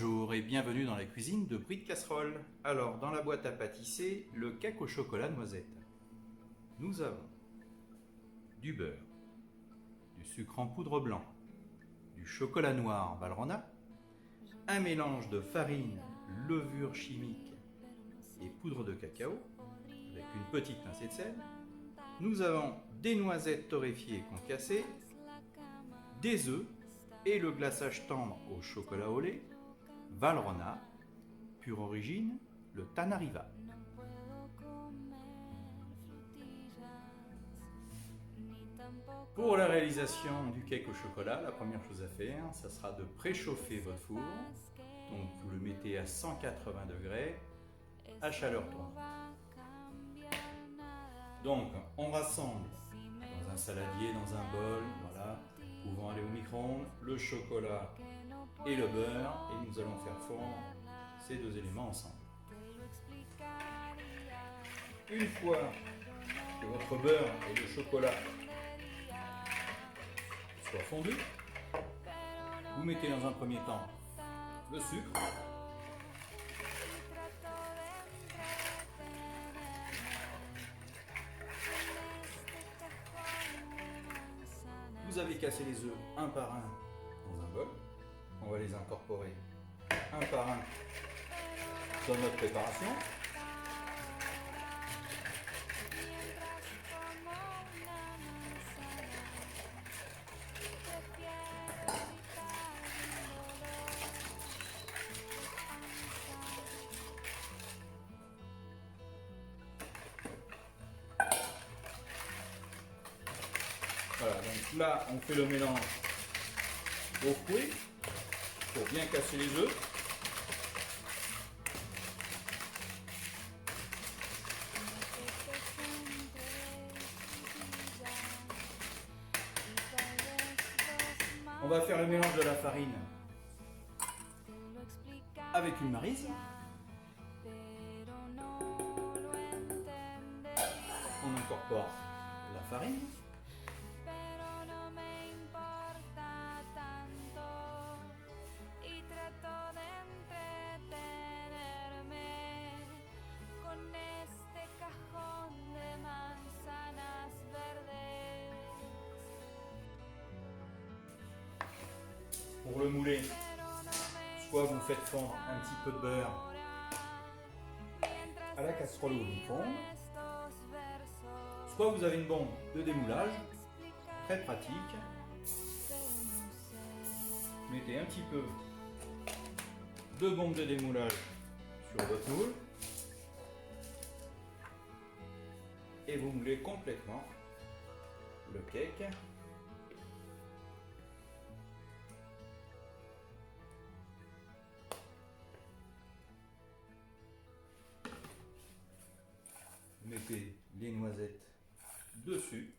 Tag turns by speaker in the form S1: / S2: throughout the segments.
S1: Bonjour et bienvenue dans la cuisine de Bruit de Casserole. Alors, dans la boîte à pâtisser, le cake au chocolat noisette. Nous avons du beurre, du sucre en poudre blanc, du chocolat noir Valrhona, un mélange de farine, levure chimique et poudre de cacao avec une petite pincée de sel. Nous avons des noisettes torréfiées concassées, des œufs et le glaçage tendre au chocolat au lait, Valrhona, pure origine, le Tanariva. Pour la réalisation du cake au chocolat, la première chose à faire, ça sera de préchauffer votre four. Donc vous le mettez à 180 degrés à chaleur tournante. Donc on rassemble dans un saladier, dans un bol, voilà, pouvant aller au micro-ondes, le chocolat et le beurre, et nous allons faire fondre ces deux éléments ensemble. Une fois que votre beurre et le chocolat soient fondus, vous mettez dans un premier temps le sucre, vous avez cassé les œufs un par un dans un bol, on va les incorporer un par un dans notre préparation. Voilà, donc là on fait le mélange au fouet pour bien casser les œufs. On va faire le mélange de la farine avec une maryse. On incorpore la farine. Pour le mouler, soit vous faites fondre un petit peu de beurre à la casserole ou au micro-ondes, soit vous avez une bombe de démoulage, très pratique. Mettez un petit peu de bombe de démoulage sur votre moule et vous moulez complètement le cake. Mettez les noisettes dessus.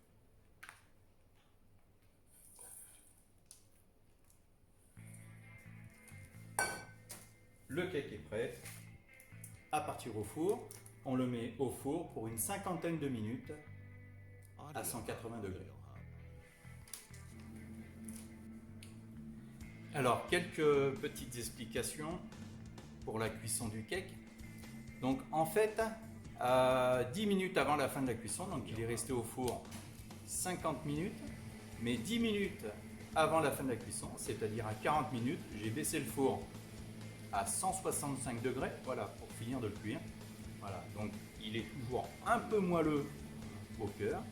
S1: Le cake est prêt. À partir au four, on le met au four pour une cinquantaine de minutes à 180 degrés. Alors, quelques petites explications pour la cuisson du cake. Donc, en fait, 10 minutes avant la fin de la cuisson, donc il est resté au four 50 minutes, mais 10 minutes avant la fin de la cuisson, c'est-à-dire à 40 minutes, j'ai baissé le four à 165 degrés, voilà, pour finir de le cuire. Voilà, donc il est toujours un peu moelleux au cœur.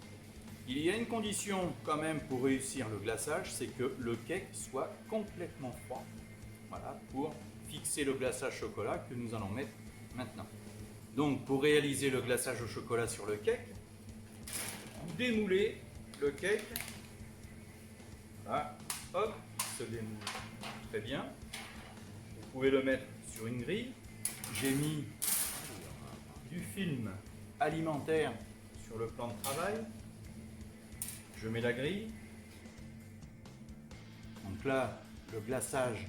S1: Il y a une condition quand même pour réussir le glaçage, c'est que le cake soit complètement froid, voilà, pour fixer le glaçage chocolat que nous allons mettre maintenant. Donc pour réaliser le glaçage au chocolat sur le cake, vous démoulez le cake, voilà, hop, il se démoule très bien. Vous pouvez le mettre sur une grille. J'ai mis du film alimentaire sur le plan de travail. Je mets la grille. Donc là, le glaçage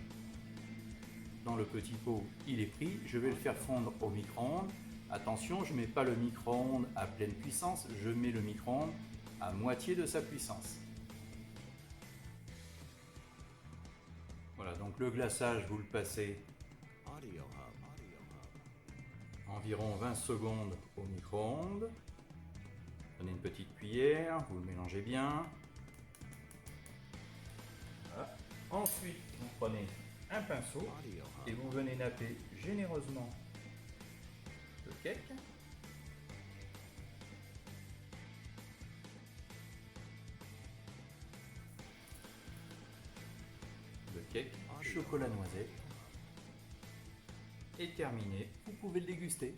S1: dans le petit pot, il est pris. Je vais le faire fondre au micro-ondes. Attention, je ne mets pas le micro-ondes à pleine puissance, je mets le micro-ondes à moitié de sa puissance. Voilà, donc le glaçage, vous le passez Environ 20 secondes au micro-ondes. Prenez une petite cuillère, vous le mélangez bien. Voilà. Ensuite, vous prenez un pinceau et vous venez napper généreusement le cake. Le cake chocolat noisette est terminé. Vous pouvez le déguster.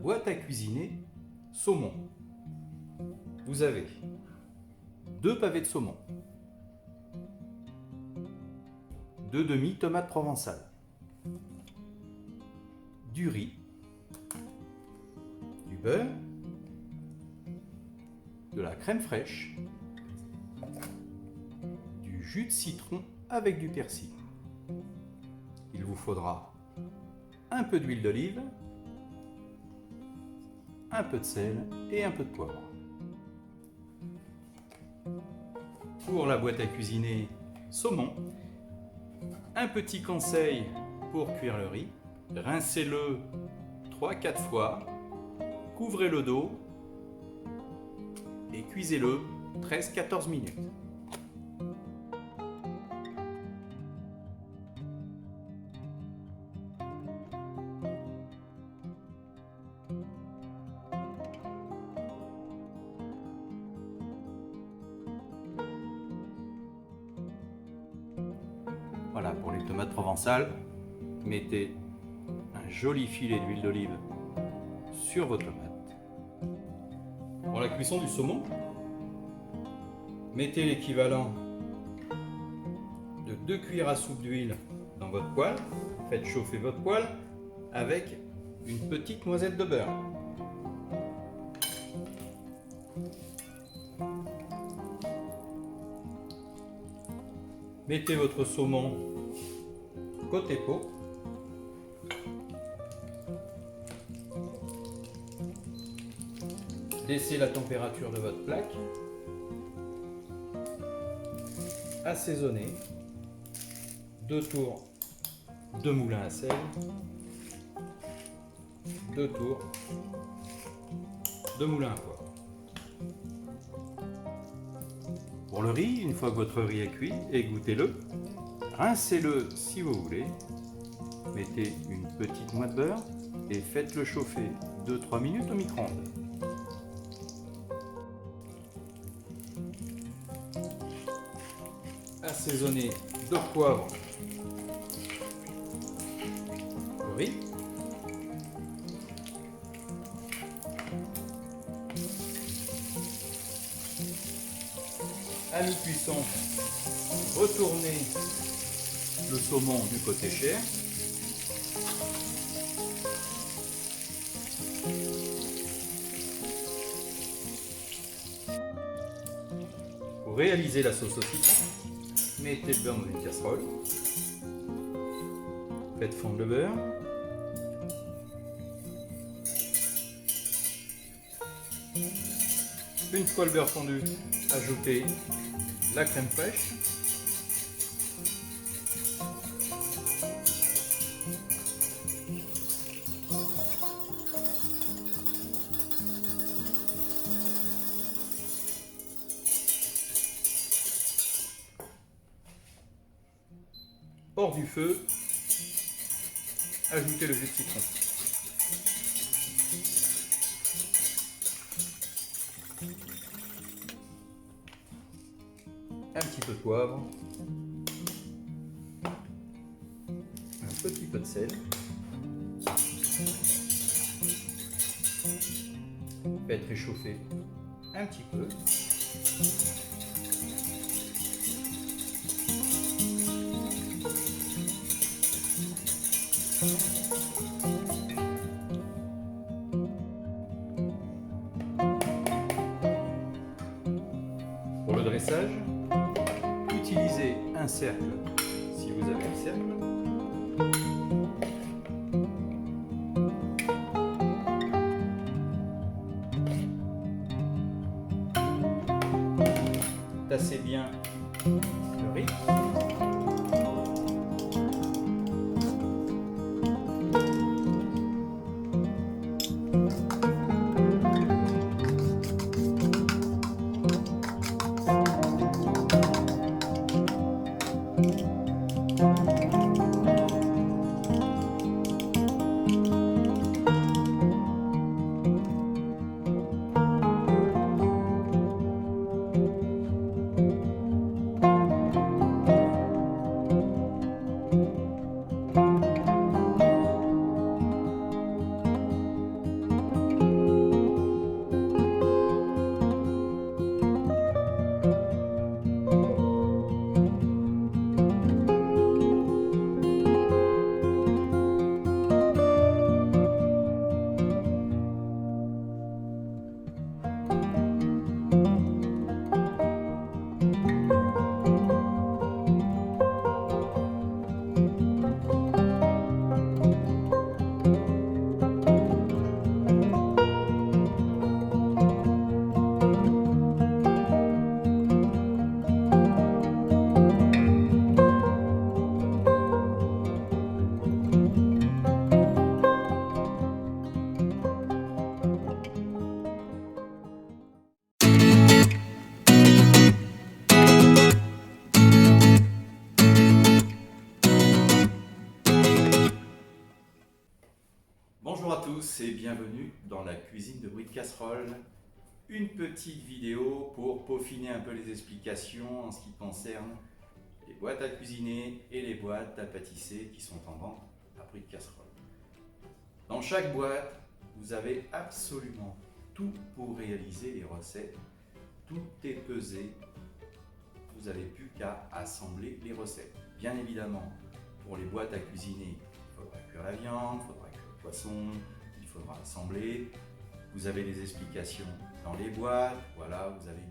S1: Boîte à cuisiner saumon. Vous avez 2 pavés de saumon, 2 demi-tomates provençales, du riz, du beurre, de la crème fraîche, du jus de citron avec du persil. Il vous faudra un peu d'huile d'olive, un peu de sel et un peu de poivre. Pour la boîte à cuisiner saumon, un petit conseil pour cuire le riz, rincez-le 3-4 fois, couvrez le dos et cuisez-le 13-14 minutes. Voilà, pour les tomates provençales, mettez un joli filet d'huile d'olive sur vos tomates. Pour la cuisson du saumon, mettez l'équivalent de 2 cuillères à soupe d'huile dans votre poêle. Faites chauffer votre poêle avec une petite noisette de beurre. Mettez votre saumon côté peau. Laissez la température de votre plaque. Assaisonnez. 2 tours de moulin à sel. 2 tours de moulin à poivre. Pour le riz, une fois que votre riz est cuit, égouttez-le. Rincez-le si vous voulez. Mettez une petite noix de beurre et faites-le chauffer 2-3 minutes au micro-ondes. Assaisonnez de poivre le riz. À mi-cuisson, retournez le saumon du côté chair. Pour réaliser la sauce au citron, mettez le beurre dans une casserole. Faites fondre le beurre. Une fois le beurre fondu, ajoutez la crème fraîche. Hors du feu, ajoutez le jus de citron. Un petit peu de poivre, un petit peu de sel, faites réchauffer un petit peu. Pour le dressage, utilisez un cercle si vous avez un cercle. Tassez bien le riz. Bonjour à tous et bienvenue dans la cuisine de Bruit de Casserole. Une petite vidéo pour peaufiner un peu les explications en ce qui concerne les boîtes à cuisiner et les boîtes à pâtisser qui sont en vente à Bruit de Casserole. Dans chaque boîte, vous avez absolument tout pour réaliser les recettes. Tout est pesé. Vous n'avez plus qu'à assembler les recettes. Bien évidemment, pour les boîtes à cuisiner, il faudra cuire la viande, il faudra cuire le poisson, il faudra assembler. Vous avez les explications dans les boîtes. Voilà, vous avez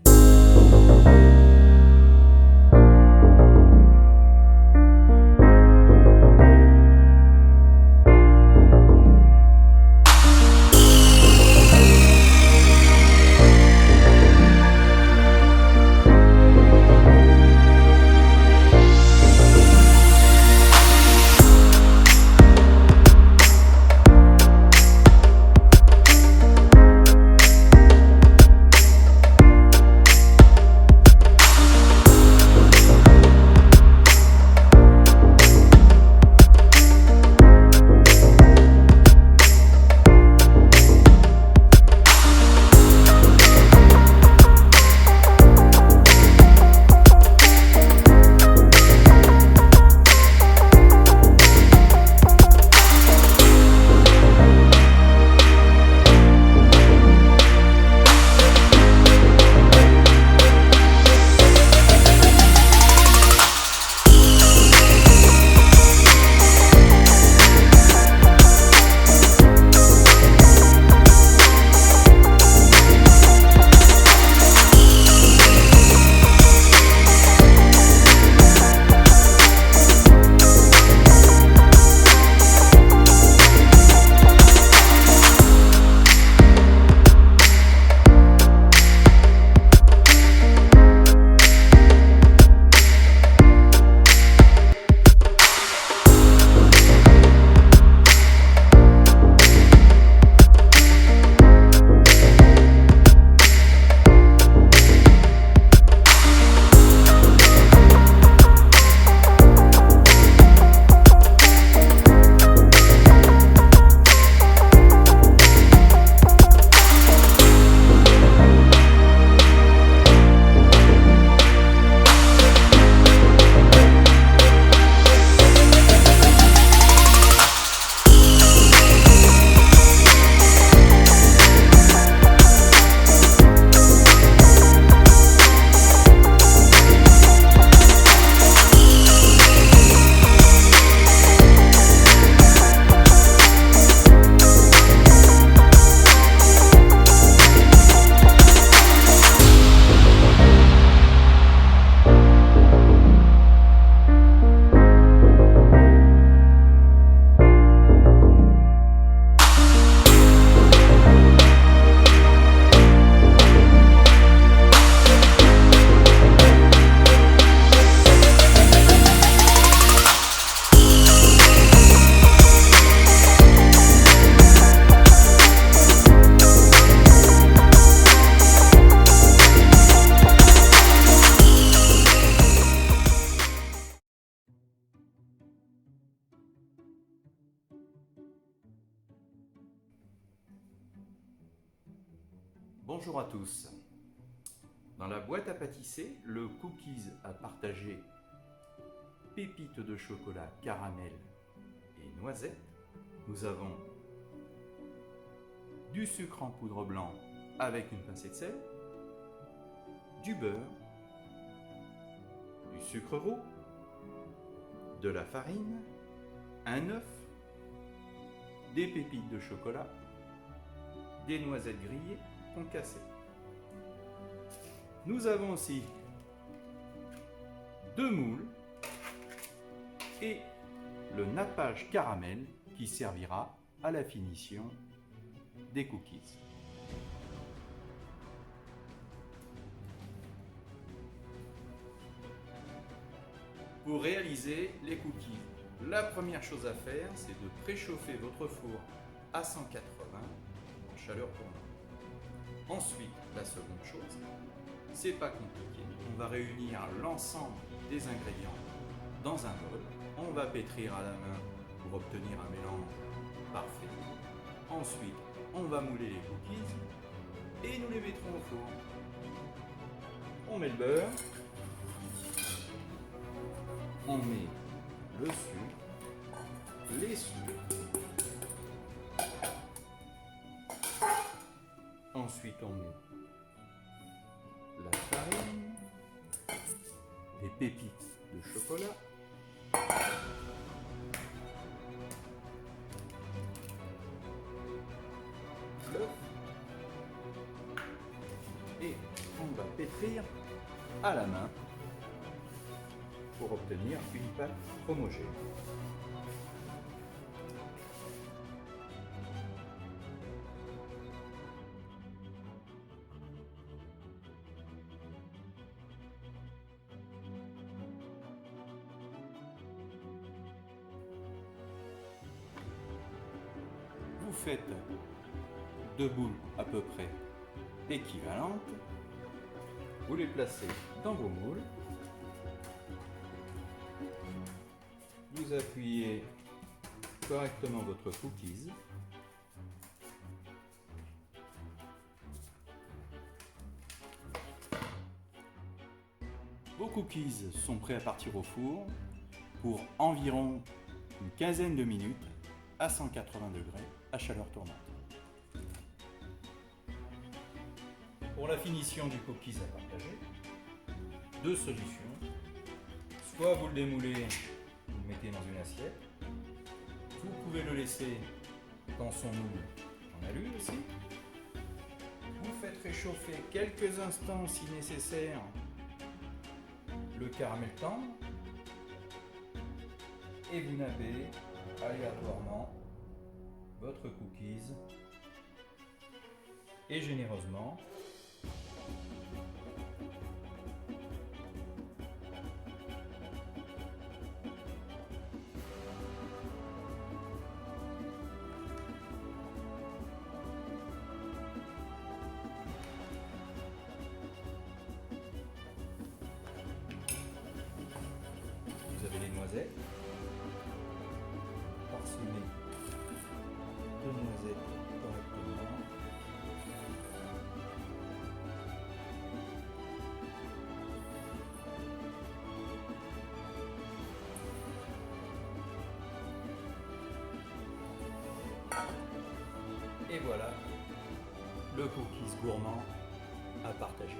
S1: Bonjour à tous. Dans la boîte à pâtisser, le cookies à partager pépites de chocolat, caramel et noisette, nous avons du sucre en poudre blanc avec une pincée de sel, du beurre, du sucre roux, de la farine, un œuf, des pépites de chocolat, des noisettes grillées concassées. Nous avons aussi 2 moules et le nappage caramel qui servira à la finition des cookies. Pour réaliser les cookies, la première chose à faire, c'est de préchauffer votre four à 180 en chaleur tournante. Ensuite, la seconde chose, c'est pas compliqué, on va réunir l'ensemble des ingrédients dans un bol, on va pétrir à la main pour obtenir un mélange parfait. Ensuite, on va mouler les cookies et nous les mettrons au four. On met le beurre, on met le sucre, les sucres, ensuite on met la farine, les pépites de chocolat, l'œuf et on va pétrir à la main pour obtenir une pâte homogène. Vous faites 2 boules à peu près équivalentes, vous les placez dans vos moules, vous appuyez correctement votre cookies, vos cookies sont prêts à partir au four pour environ une quinzaine de minutes à 180 degrés à chaleur tournante. Pour la finition du cookies à partager, 2 solutions. Soit vous le démoulez, vous le mettez dans une assiette. Vous pouvez le laisser dans son moule en alu aussi. Vous faites réchauffer quelques instants si nécessaire le caramel tendre et vous nappez aléatoirement votre cookies et généreusement vous avez les noisettes parsemées de noisettes correctement. Et voilà le cookies gourmand à partager.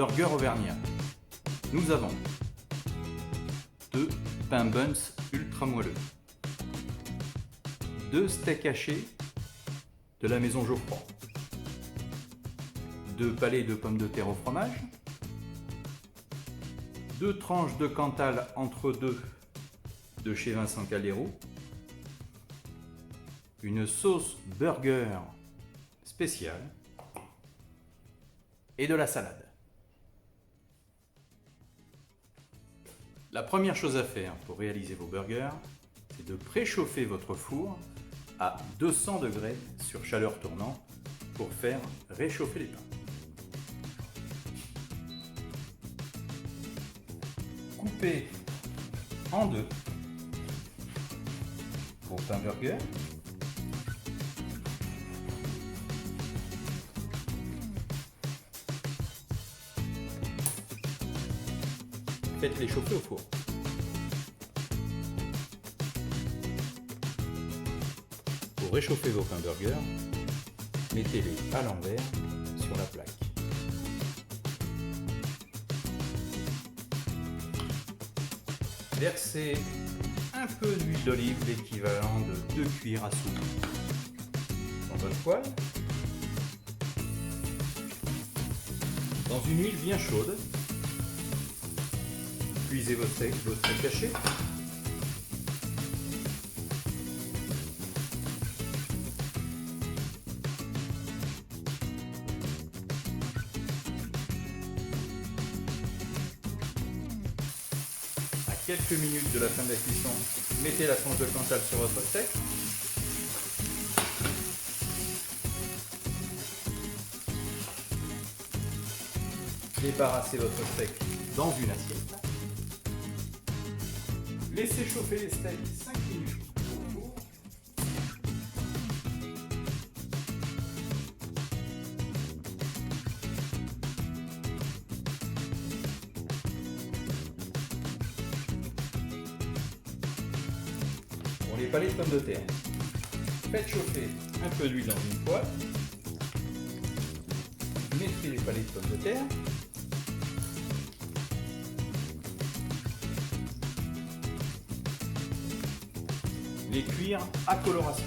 S1: burger auvergnat. Nous avons 2 pains buns ultra moelleux, 2 steaks hachés de la maison Geoffroy, 2 palets de pommes de terre au fromage, 2 tranches de Cantal entre deux de chez Vincent Caldero, une sauce burger spéciale et de la salade. La première chose à faire pour réaliser vos burgers, c'est de préchauffer votre four à 200 degrés sur chaleur tournante pour faire réchauffer les pains. Coupez en deux vos pains burgers. Faites-les chauffer au four. Pour réchauffer vos pains burgers, mettez-les à l'envers sur la plaque. Versez un peu d'huile d'olive, l'équivalent de 2 cuillères à soupe, dans votre poêle. Dans une huile bien chaude, cuisez votre steak haché. À quelques minutes de la fin de la cuisson, mettez la tranche de Cantal sur votre steak. Débarrassez votre steak dans une assiette. Laissez chauffer les steaks 5 minutes au four. Pour les palets de pommes de terre, faites chauffer un peu d'huile dans une poêle. Mettez les palets de pommes de terre. Les cuire à coloration.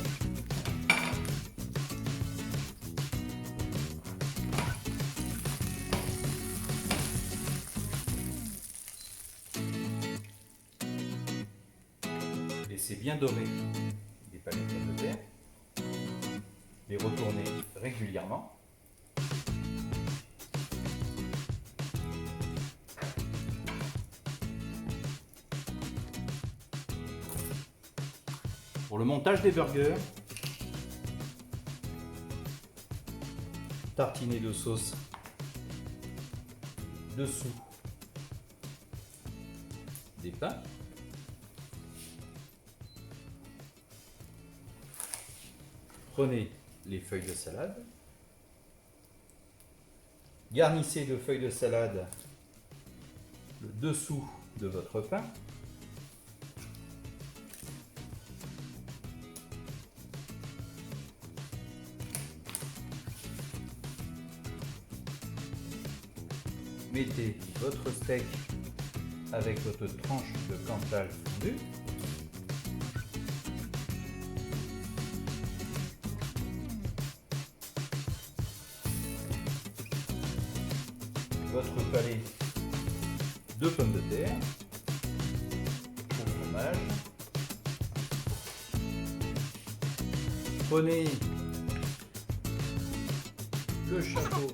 S1: Laissez bien dorer les palets de pommes de terre. Les retournez régulièrement. Pour le montage des burgers, tartinez de sauce dessous des pains. Prenez les feuilles de salade, garnissez de feuilles de salade le dessous de votre pain. Mettez votre steak avec votre tranche de Cantal fondu. Votre palais de pommes de terre au fromage. Prenez le chapeau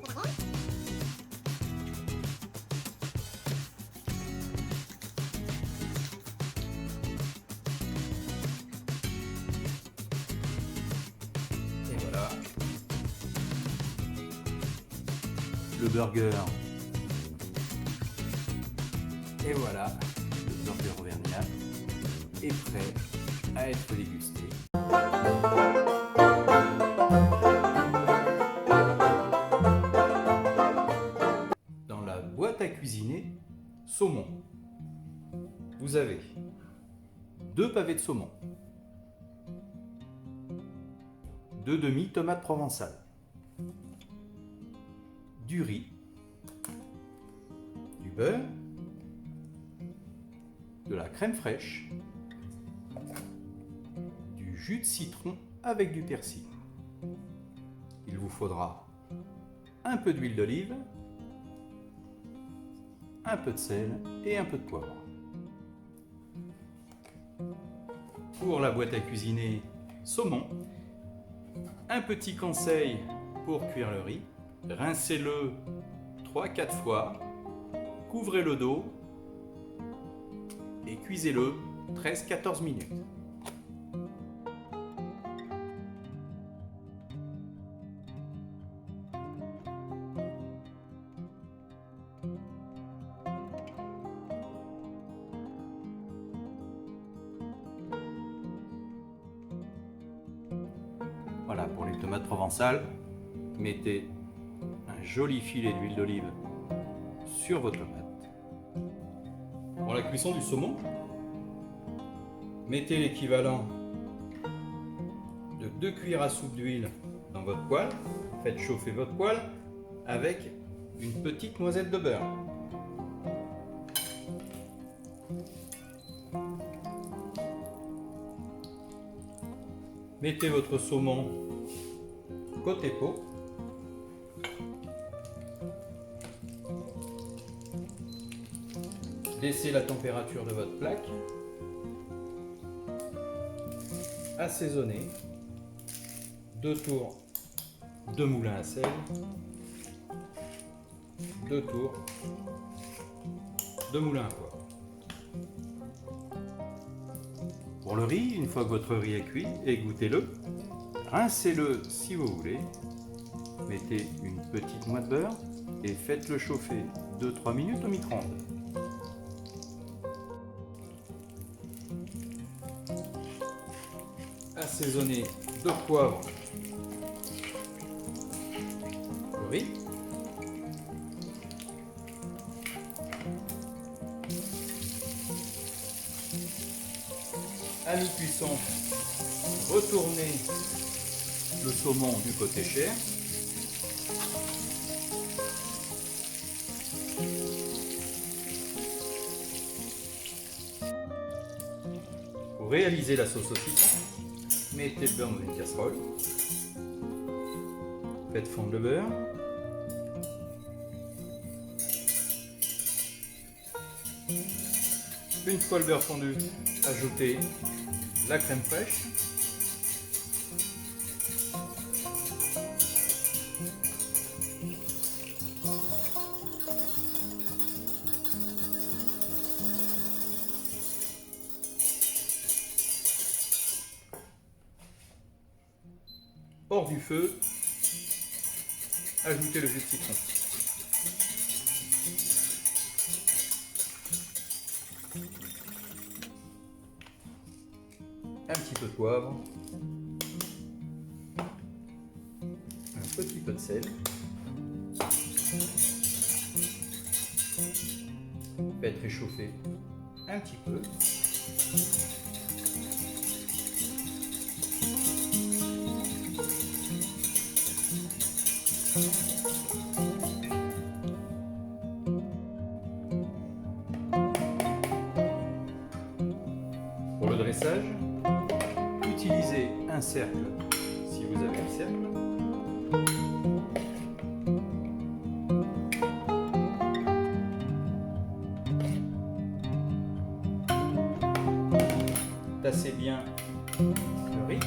S1: et voilà le burger. Et voilà, le burger auvergnat est prêt à être dégusté. Dans la boîte à cuisiner, saumon. Vous avez 2 pavés de saumon, 2 demi-tomates provençales, du riz, beurre, de la crème fraîche, du jus de citron avec du persil. Il vous faudra un peu d'huile d'olive, un peu de sel et un peu de poivre. Pour la boîte à cuisiner saumon, un petit conseil pour cuire le riz, rincez-le 3-4 fois, couvrez le dos et cuisez-le 13-14 minutes. Voilà, pour les tomates provençales, mettez un joli filet d'huile d'olive sur vos tomates. Pour la cuisson du saumon, mettez l'équivalent de 2 cuillères à soupe d'huile dans votre poêle. Faites chauffer votre poêle avec une petite noisette de beurre. Mettez votre saumon côté peau. Baissez la température de votre plaque. Assaisonnez. 2 tours de moulin à sel. 2 tours de moulin à poivre. Pour le riz, une fois que votre riz est cuit, égouttez-le, rincez-le si vous voulez, mettez une petite noix de beurre et faites-le chauffer 2-3 minutes au micro-ondes. Assaisonnez de poivre le riz. À mi-cuisson, retournez le saumon du côté chair. Pour réaliser la sauce au citron, mettez le beurre dans une casserole. Faites fondre le beurre. Une fois le beurre fondu, ajoutez la crème fraîche. Hors du feu, ajoutez le jus de citron. Un petit peu de poivre, un petit peu de sel, faites réchauffer un petit peu. Pour le dressage, utilisez un cercle si vous avez un cercle. Tassez bien le riz.